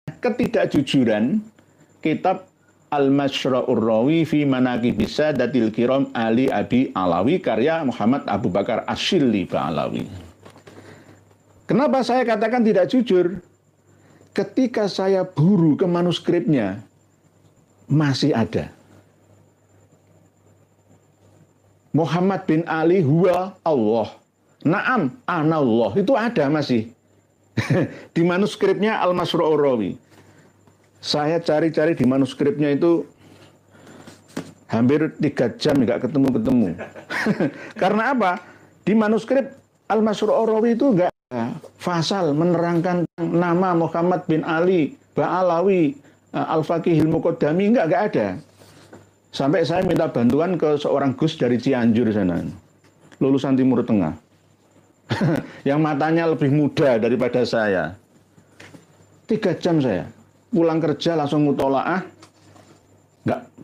ketidakjujuran kitab Al-Masyra'ur Rawi fi Manaqibis Sadatil Kiram Ali Abi Alawi karya Muhammad Abu Bakar Asyilli Ba'alawi. Kenapa saya katakan tidak jujur? Ketika saya buru ke manuskripnya, masih ada. Muhammad bin Ali huwa Allah. Naam, anallah. Itu ada masih. Di manuskripnya Al-Masyra'ur Rawi. Saya cari-cari di manuskripnya itu hampir 3 jam nggak ketemu-ketemu. Karena apa? Di manuskrip Al-Masyra'ur Rawi itu nggak fasal menerangkan nama Muhammad bin Ali Ba'alawi Al-Faqihil Muqaddami, nggak ada. Sampai saya minta bantuan ke seorang Gus dari Cianjur sana, lulusan Timur Tengah. Yang matanya lebih muda daripada saya. 3 jam saya pulang kerja langsung mutolaah,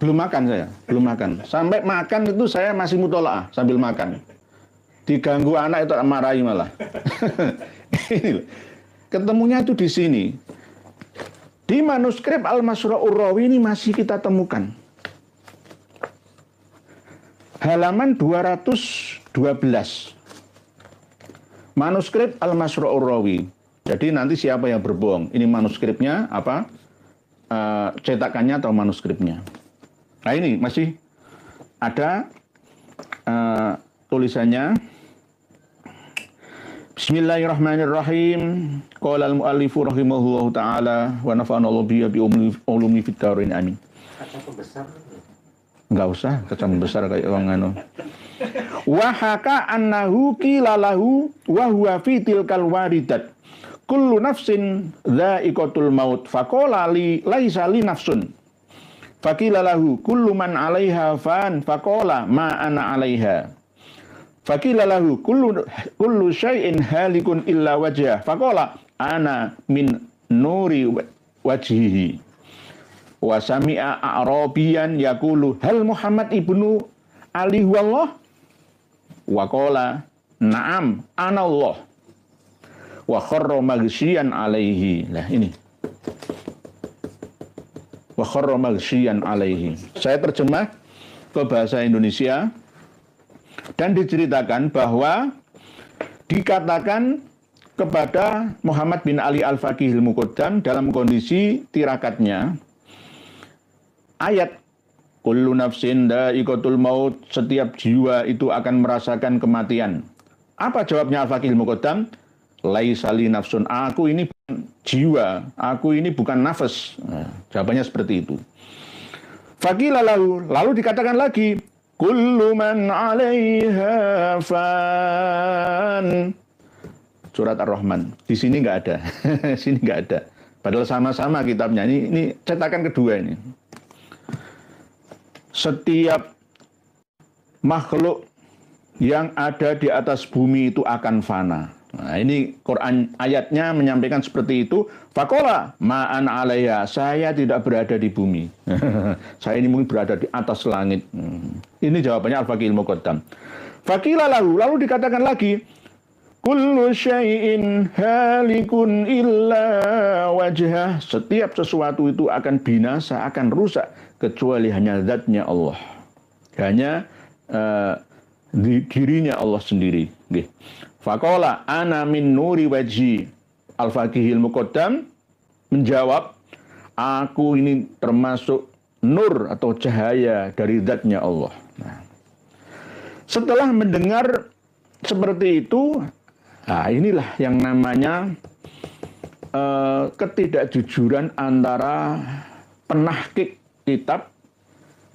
belum makan saya, belum makan. Sampai makan itu saya masih mutolaah sambil makan. Diganggu anak itu marahi malah. Ketemunya itu di sini. Di manuskrip Al-Masyra'ur Rawi ini masih kita temukan. Halaman 212. Manuskrip Al-Masyra'ur Rawi. Jadi nanti siapa yang berbohong? Ini manuskripnya apa? Cetakannya atau manuskripnya? Nah ini masih ada tulisannya. Bismillahirrahmanirrahim. Qala al-muallifu rahimahullahu ta'ala wa nafa'anallahu bihi bi ulumi fid dharain amin. Kaca pembesar. Enggak usah kaca besar kayak orang anu. Wa haka annahu qila lahu wa huwa fi tilkal waridat. Kullu nafsin dha'iqatul maut faqala li laisa li nafsun. Faqila lahu kullu man 'alaiha fan faqala ma ana 'alaiha. Faqila lahu kullu syai'in halikun illa wajhah faqala ana min nuri wajhihi. Wa sami'a a'rabiyan yaqulu hal Muhammad ibnu Ali huwallah wa qala na'am ana Allah wa kharra maghsyian alaihi. Nah ini wa kharra maghsyian alaihi. Saya terjemah ke bahasa Indonesia dan diceritakan bahwa dikatakan kepada Muhammad bin Ali Al-Faqihil Muqaddam dalam kondisi tirakatnya ayat kullu nafsin dha'iqatul maut, setiap jiwa itu akan merasakan kematian. Apa jawabnya Al-Faqihil Muqaddam? Laisa li nafsun, aku ini bukan jiwa, aku ini bukan nafas. Nah, jawabannya seperti itu. Faqila lahu, lalu dikatakan lagi, kullu man 'alaiha fan. Surat Ar-Rahman. Di sini nggak ada. Sini nggak ada. Padahal sama-sama kitabnya. Ini cetakan kedua ini. Setiap makhluk yang ada di atas bumi itu akan fana. Nah, ini Quran ayatnya menyampaikan seperti itu. Faqala ma'an 'alaiha, saya tidak berada di bumi. Saya ini mungkin berada di atas langit. Ini jawabannya Al-Faqihil Muqaddam. Faqila lahu, lalu dikatakan lagi, kullu syai'in halikun illa wajhah, setiap sesuatu itu akan binasa, akan rusak kecuali hanya zatnya Allah. Hanya dirinya Allah sendiri. Faqala ana min nuri wajhi. Al-Faqihil Muqaddam menjawab, aku ini termasuk nur atau cahaya dari zatnya Allah. Nah, setelah mendengar seperti itu, nah inilah yang namanya ketidakjujuran antara penahqiq kitab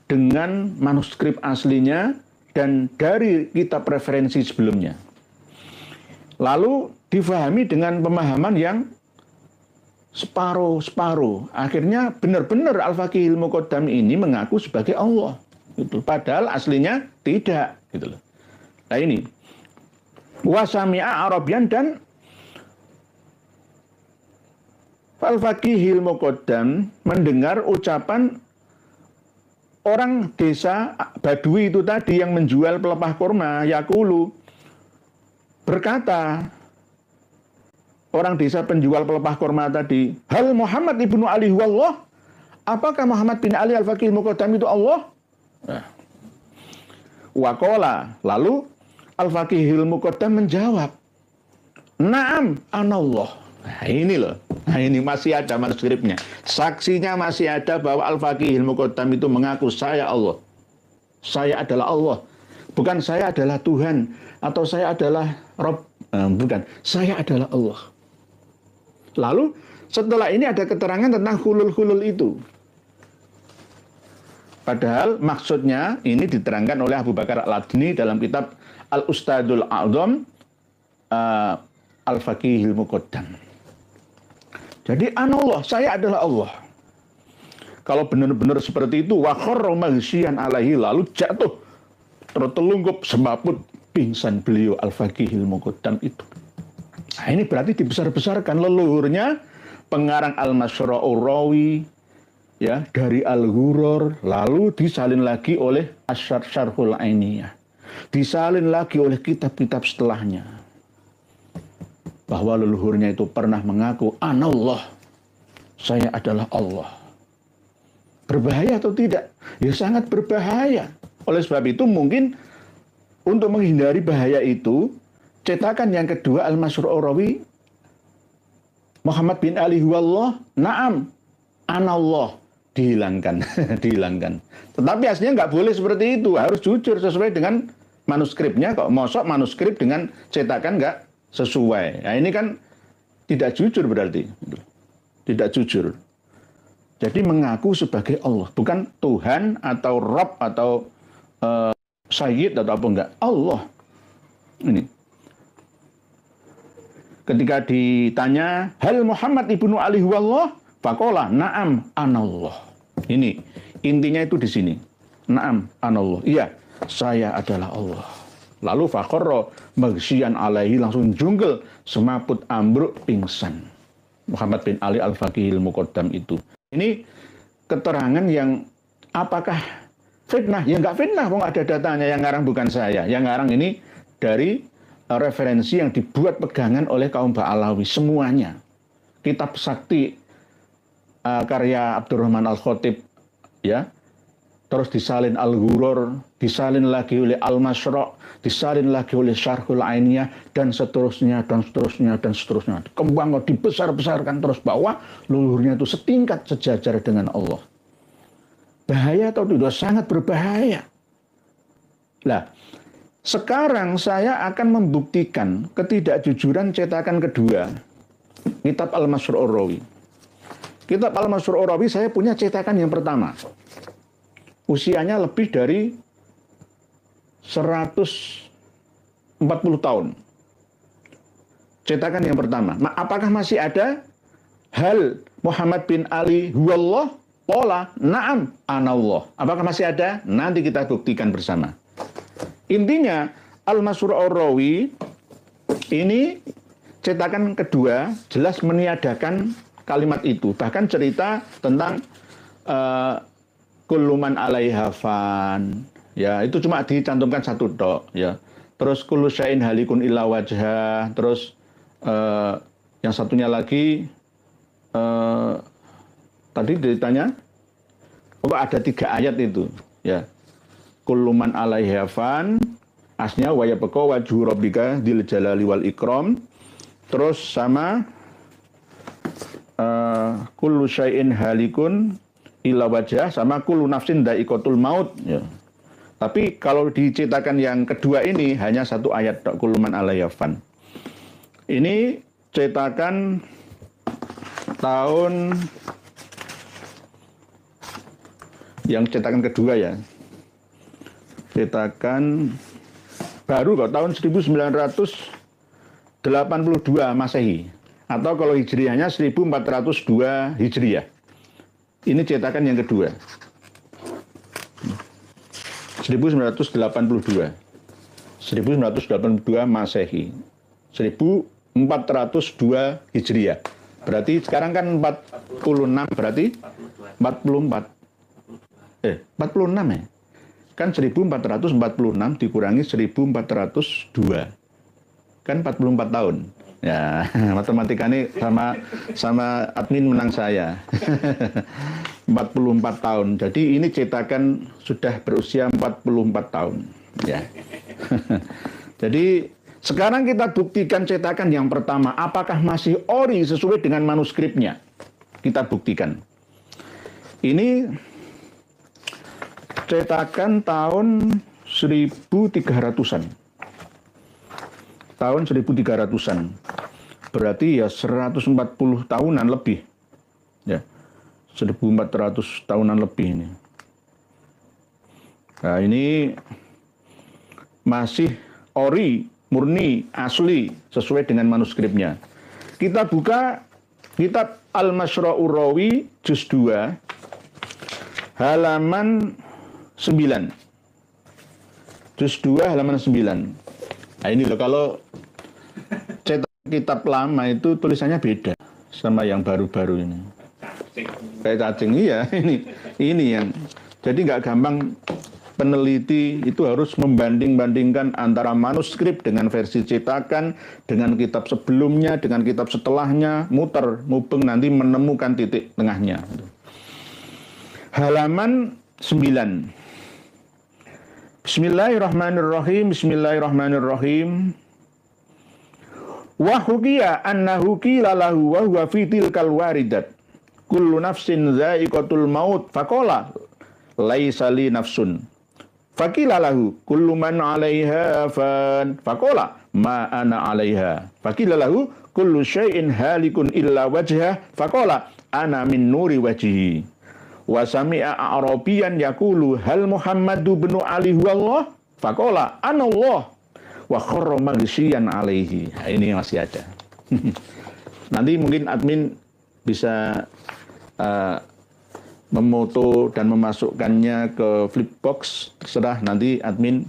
dengan manuskrip aslinya dan dari kitab referensi sebelumnya. Lalu difahami dengan pemahaman yang separuh-separuh. Akhirnya benar-benar Al-Faqihil Muqaddam ini mengaku sebagai Allah. Gitu. Padahal aslinya tidak. Gitu loh. Nah ini. Wasami'a Arabian, dan Al-Faqihil Muqaddam mendengar ucapan orang desa Badui itu tadi yang menjual pelepah kurma, yaqulu, berkata, orang desa penjual pelepah kurma tadi, hal Muhammad ibnu Ali huwallah? Apakah Muhammad bin Ali al-Faqih al-Muqaddam itu Allah? Nah. Waqala, lalu al-Faqih al-Muqaddam menjawab, Naam, anallah. Nah ini loh, nah ini masih ada manuskripnya. Saksinya masih ada bahwa al-Faqih al-Muqaddam itu mengaku saya Allah. Saya adalah Allah. Bukan saya adalah Tuhan atau saya adalah Rabb. Bukan, saya adalah Allah. Lalu setelah ini ada keterangan tentang hulul-hulul itu. Padahal maksudnya ini diterangkan oleh Abu Bakar Al-Adni dalam kitab Al-Ustadul A'zam Al-Faqihil Muqaddam. Jadi anallah, saya adalah Allah. Kalau benar-benar seperti itu, wa kharra maghsyian alaihi, lalu jatuh tertelungkup semaput pingsan beliau Al-Faqihil Muqaddam itu. Nah, ini berarti dibesar-besarkan leluhurnya pengarang Al-Masyra'ur Rawi ya dari Al-Ghurur, lalu disalin lagi oleh Asy-Syarhul Ainiyah. Disalin lagi oleh kitab-kitab setelahnya. Bahwa leluhurnya itu pernah mengaku anallah, saya adalah Allah. Berbahaya atau tidak? Ya sangat berbahaya. Oleh sebab itu mungkin untuk menghindari bahaya itu, cetakan yang kedua Al-Masyra'ur Rawi, Muhammad bin Ali huwallah, na'am, anallah, dihilangkan. Dihilangkan. Tetapi aslinya nggak boleh seperti itu, harus jujur sesuai dengan manuskripnya. Kok mosok manuskrip dengan cetakan nggak sesuai. Nah ini kan tidak jujur berarti. Tidak jujur. Jadi mengaku sebagai Allah. Bukan Tuhan atau Rabb atau Sayyid atau apa enggak. Allah. Ini. Ketika ditanya, hal Muhammad ibnu Ali huwallah? Faqala, na'am anallah. Ini. Intinya itu di sini. Na'am anallah. Iya, saya adalah Allah. Lalu faqarra maghsyian alaihi, langsung jungkel, semaput ambruk pingsan. Muhammad bin Ali al-Faqihil Muqaddam itu. Ini keterangan yang apakah fitnah? Ya enggak fitnah, kok ada datanya. Yang ngarang bukan saya. Yang ngarang ini dari referensi yang dibuat pegangan oleh kaum Ba'alawi semuanya. Kitab sakti karya Abdurrahman Al-Khatib ya. Terus disalin Al-Ghurur, disalin lagi oleh Al-Masra', disalin lagi oleh Syarhul Ainiyah, dan seterusnya, dan seterusnya, dan seterusnya. Kembang dibesar-besarkan terus bahwa leluhurnya itu setingkat sejajar dengan Allah. Bahaya atau tidak? Sangat berbahaya. Nah, sekarang saya akan membuktikan ketidakjujuran cetakan kedua, kitab Al-Masyra'ur Rawi. Kitab Al-Masyra'ur Rawi saya punya cetakan yang pertama. Usianya lebih dari 140 tahun. Cetakan yang pertama. Apakah masih ada? Hal Muhammad bin Ali huwallah? Qala na'am anallah. Apakah masih ada? Nanti kita buktikan bersama. Intinya Al-Masyra'ur Rawi ini cetakan kedua jelas meniadakan kalimat itu. Bahkan cerita tentang kullu man 'alaiha fan. Ya, itu cuma dicantumkan satu tok ya. Terus kullu syai'in halikun illa wajha. Terus yang satunya lagi tadi ditanya kok ada 3 ayat itu ya. Kullu man 'alaiha fan, asnya wa yabqa wajhu rabbika dzil jalali wal ikram. Terus sama kullu syai'in halikun illa wajah, sama kullu nafsin dha'iqatul maut ya. Tapi kalau dicetakan yang kedua ini hanya 1 ayat kullu man 'alaiha fan. Ini cetakan tahun yang cetakan kedua ya. Cetakan baru kok tahun 1982 Masehi, atau kalau Hijriahnya 1402 Hijriah. Ini cetakan yang kedua. 1982 Masehi, 1402 Hijriah. Berarti sekarang kan 46, berarti 44. 46 ya. Kan 1446 dikurangi 1402. Kan 44 tahun. Ya, matematika ini sama admin menang saya. 44 tahun. Jadi ini cetakan sudah berusia 44 tahun. Ya. Jadi sekarang kita buktikan cetakan yang pertama. Apakah masih ori sesuai dengan manuskripnya? Kita buktikan. Ini cetakan tahun 1300-an. Tahun 1300-an. Berarti ya 140 tahunan lebih. Ya. 1400 tahunan lebih ini. Nah, ini masih ori, murni, asli sesuai dengan manuskripnya. Kita buka kitab Al-Mashra'ur Rawi juz 2 halaman 9. Juz 2 halaman 9. Nah, ini loh, kalau cetak kitab lama itu tulisannya beda sama yang baru-baru ini. Kayak cacing, iya. Ini yang jadi nggak gampang. Peneliti itu harus membanding-bandingkan antara manuskrip dengan versi cetakan, dengan kitab sebelumnya, dengan kitab setelahnya, muter, mubeng, nanti menemukan titik tengahnya. Halaman 9. Bismillahirrahmanirrahim. Bismillahirrahmanirrahim. Wa hukiya annahu qila lahu wa huwa fi tilkal waridat. Kullu nafsin dha'iqatul maut faqala laisa li nafsun. Faqila lahu kullu man 'alaiha fan. Faqala ma ana 'alaiha. Faqila lahu kullu syai'in halikun illa wajhah. Faqala ana min nuri wajhi. Wa sami'a a'rabiyan yaqulu hal Muhammadu bin Ali huwallah. Faqala ana Allah. Wa kharra maghsyiyan 'alaihi. Nah, ini masih ada. Nanti mungkin admin bisa memoto dan memasukkannya ke flipbox, terserah nanti admin